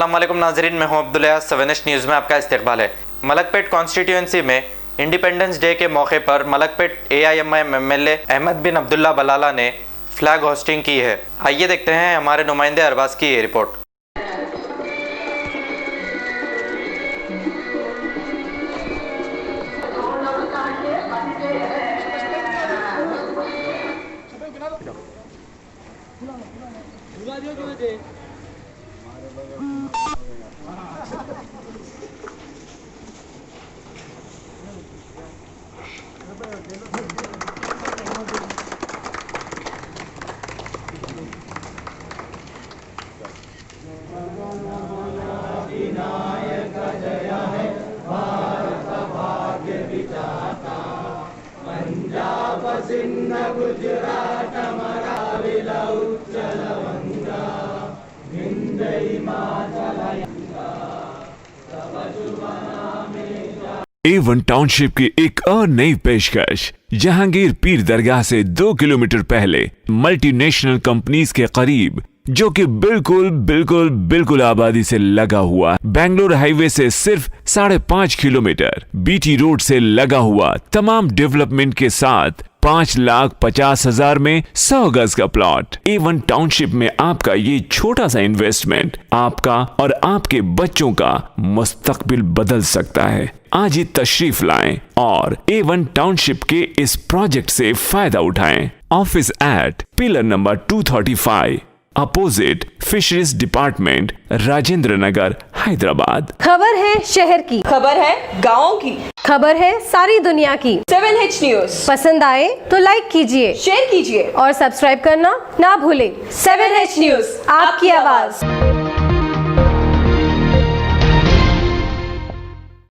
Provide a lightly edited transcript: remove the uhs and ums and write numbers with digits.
अस्सलाम वालेकुम नाज़रीन, मैं हूं अब्दुल अयाज। 7H न्यूज़ में आपका इस्तकबाल है। मलकपेट कॉन्स्टिट्यूंसी में इंडिपेंडेंस डे के मौके पर मलकपेट AIMIM MLA अहमद बिन अब्दुल्ला बलाला ने फ्लैग होस्टिंग की है। आइए देखते हैं हमारे नुमाइंदे अरबाज की ये रिपोर्ट। A1 टाउनशिप की एक और नई पेशकश। जहांगीर पीर दरगाह से 2 किलोमीटर पहले मल्टीनेशनल कंपनीज के करीब, जो कि बिल्कुल आबादी से लगा हुआ, बेंगलोर हाईवे से सिर्फ 5.5 किलोमीटर, BT रोड से लगा हुआ, तमाम डेवलपमेंट के साथ 5,50,000 में 100 गज का प्लॉट। A1 टाउनशिप में आपका ये छोटा सा इन्वेस्टमेंट आपका और आपके बच्चों का मुस्तकबिल बदल सकता है। आज ही तशरीफ लाएं और A1 टाउनशिप के इस प्रोजेक्ट से फायदा उठाएं। Office at pillar number 235 opposite fisheries department, Rajendra Nagar, Hyderabad. खबर है शहर की, खबर है गाँव की, खबर है सारी दुनिया की। 7H न्यूज़ पसंद आए तो लाइक कीजिए, शेयर कीजिए और सब्सक्राइब करना ना भूलें। 7H न्यूज़, आपकी आवाज।